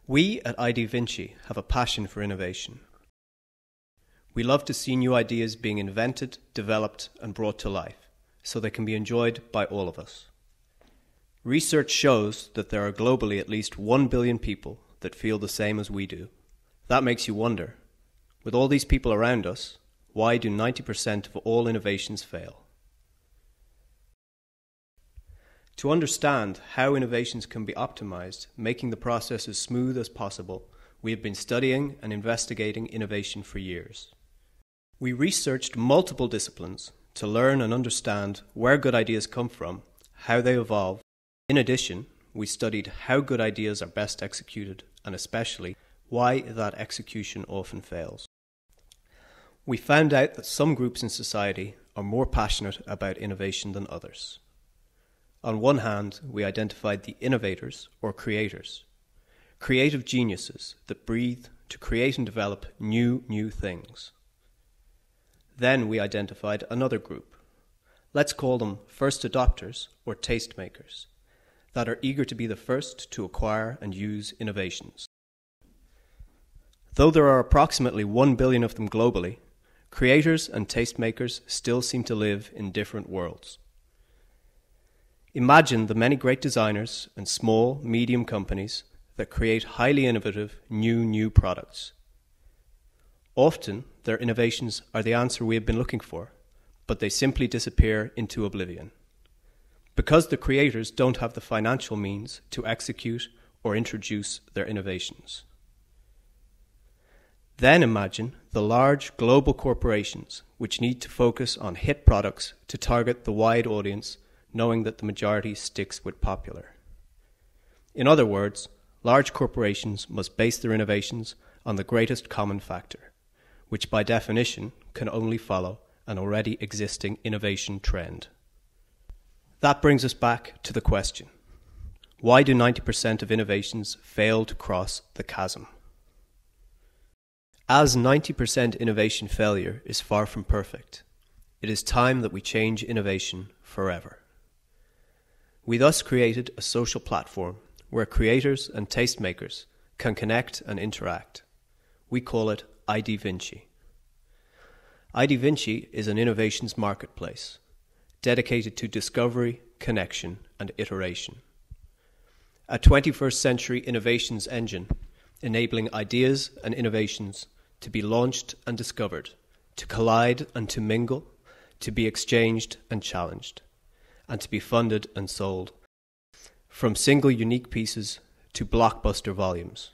We at ID Vinci have a passion for innovation. We love to see new ideas being invented, developed, and brought to life, so they can be enjoyed by all of us. Research shows that there are globally at least 1 billion people that feel the same as we do. That makes you wonder, with all these people around us, why do 90% of all innovations fail? To understand how innovations can be optimized, making the process as smooth as possible, we have been studying and investigating innovation for years. We researched multiple disciplines to learn and understand where good ideas come from, how they evolve. In addition, we studied how good ideas are best executed and especially why that execution often fails. We found out that some groups in society are more passionate about innovation than others. On one hand, we identified the innovators or creators, creative geniuses that breathe to create and develop new things. Then we identified another group. Let's call them first adopters or tastemakers, that are eager to be the first to acquire and use innovations. Though there are approximately 1 billion of them globally, creators and tastemakers still seem to live in different worlds. Imagine the many great designers and small, medium companies that create highly innovative, new products. Often, their innovations are the answer we have been looking for, but they simply disappear into oblivion. Because the creators don't have the financial means to execute or introduce their innovations. Then imagine the large global corporations which need to focus on hit products to target the wide audience, knowing that the majority sticks with popular. In other words, large corporations must base their innovations on the greatest common factor, which by definition can only follow an already existing innovation trend. That brings us back to the question, why do 90% of innovations fail to cross the chasm? As 90% innovation failure is far from perfect, it is time that we change innovation forever. We thus created a social platform where creators and tastemakers can connect and interact. We call it ID Vinci. ID Vinci is an innovations marketplace dedicated to discovery, connection, and iteration. A 21st century innovations engine enabling ideas and innovations to be launched and discovered, to collide and to mingle, to be exchanged and challenged, and to be funded and sold, from single unique pieces to blockbuster volumes.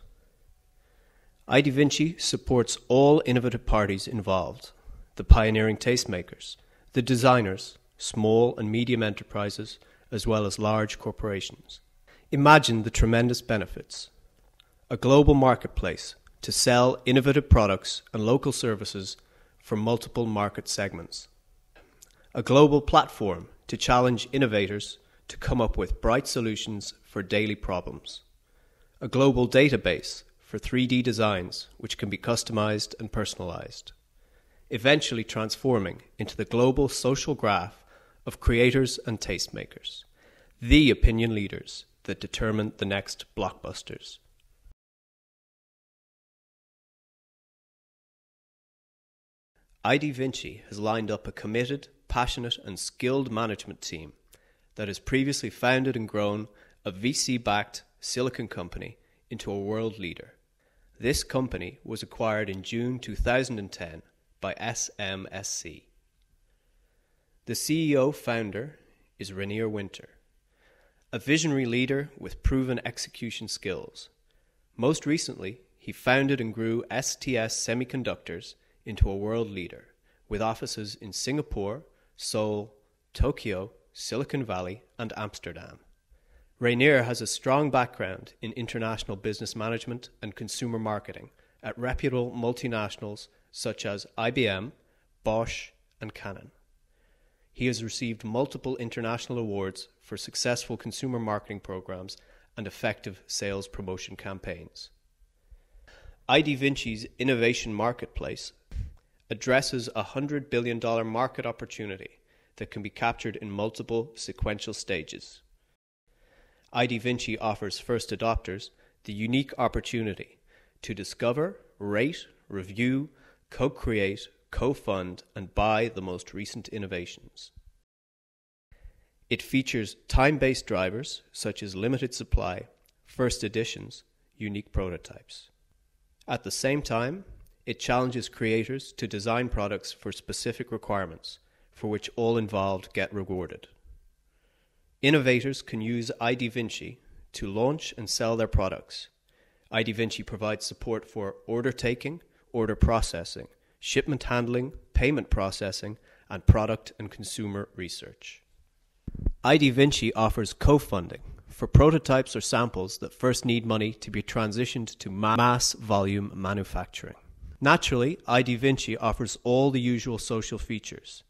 ID Vinci supports all innovative parties involved, the pioneering tastemakers, the designers, small and medium enterprises, as well as large corporations. Imagine the tremendous benefits. A global marketplace to sell innovative products and local services from multiple market segments. A global platform to challenge innovators to come up with bright solutions for daily problems. A global database for 3D designs which can be customized and personalized, eventually transforming into the global social graph of creators and tastemakers, the opinion leaders that determine the next blockbusters. ID Vinci has lined up a committed, passionate and skilled management team that has previously founded and grown a VC-backed silicon company into a world leader. This company was acquired in June 2010 by SMSC. The CEO-founder is Rainier Winter, a visionary leader with proven execution skills. Most recently, he founded and grew STS Semiconductors into a world leader, with offices in Singapore, Seoul, Tokyo, Silicon Valley, and Amsterdam. Rainier has a strong background in international business management and consumer marketing at reputable multinationals such as IBM, Bosch, and Canon. He has received multiple international awards for successful consumer marketing programs and effective sales promotion campaigns. ID Vinci's innovation marketplace addresses a $100 billion market opportunity that can be captured in multiple sequential stages. ID Vinci offers first adopters the unique opportunity to discover, rate, review, co-create, co-fund, and buy the most recent innovations. It features time-based drivers such as limited supply, first editions, unique prototypes. At the same time, it challenges creators to design products for specific requirements, for which all involved get rewarded. Innovators can use IDVinci to launch and sell their products. IDVinci provides support for order taking, order processing, shipment handling, payment processing, and product and consumer research. IDVinci offers co-funding for prototypes or samples that first need money to be transitioned to mass volume manufacturing. Naturally, IDVinci offers all the usual social features.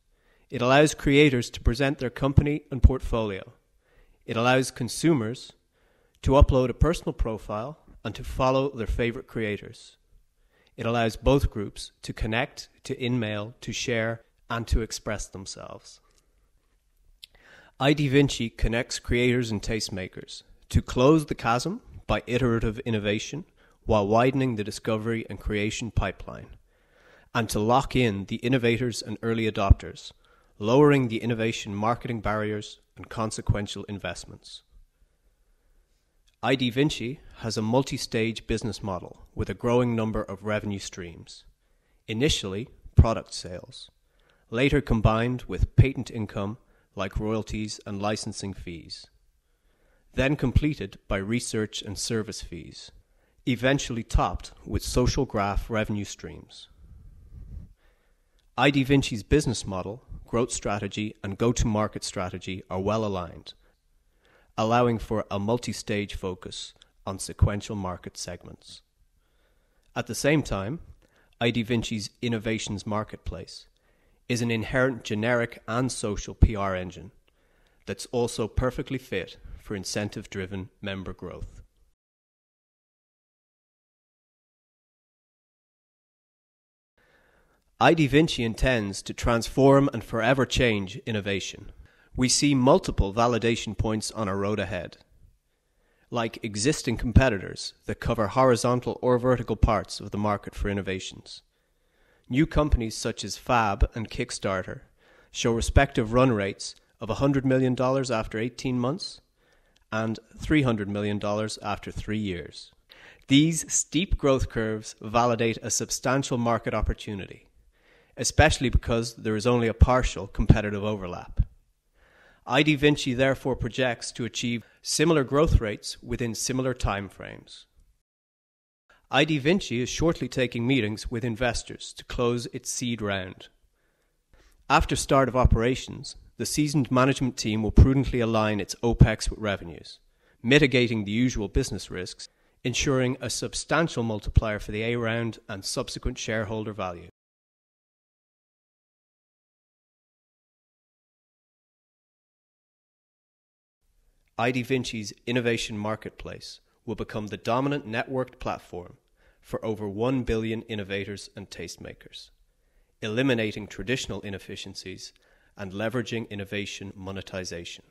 It allows creators to present their company and portfolio. It allows consumers to upload a personal profile and to follow their favorite creators. It allows both groups to connect, to in-mail, to share, and to express themselves. IDVinci connects creators and tastemakers to close the chasm by iterative innovation while widening the discovery and creation pipeline, and to lock in the innovators and early adopters, lowering the innovation marketing barriers and consequential investments. IDVinci has a multi-stage business model with a growing number of revenue streams. Initially, product sales, later combined with patent income like royalties and licensing fees, then completed by research and service fees, eventually topped with social graph revenue streams. IDVinci's business model, growth strategy, and go-to-market strategy are well aligned, allowing for a multi-stage focus on sequential market segments. At the same time, IDVinci's innovations marketplace is an inherent generic and social PR engine that's also perfectly fit for incentive-driven member growth. IDVinci intends to transform and forever change innovation. We see multiple validation points on our road ahead, like existing competitors that cover horizontal or vertical parts of the market for innovations. New companies such as Fab and Kickstarter show respective run rates of $100 million after 18 months and $300 million after 3 years. These steep growth curves validate a substantial market opportunity, especially because there is only a partial competitive overlap. IDVinci therefore projects to achieve similar growth rates within similar timeframes. IDVinci is shortly taking meetings with investors to close its seed round. After start of operations, the seasoned management team will prudently align its OPEX with revenues, mitigating the usual business risks, ensuring a substantial multiplier for the A round and subsequent shareholder value. IDVinci's innovation marketplace will become the dominant networked platform for over 1 billion innovators and tastemakers, eliminating traditional inefficiencies and leveraging innovation monetization.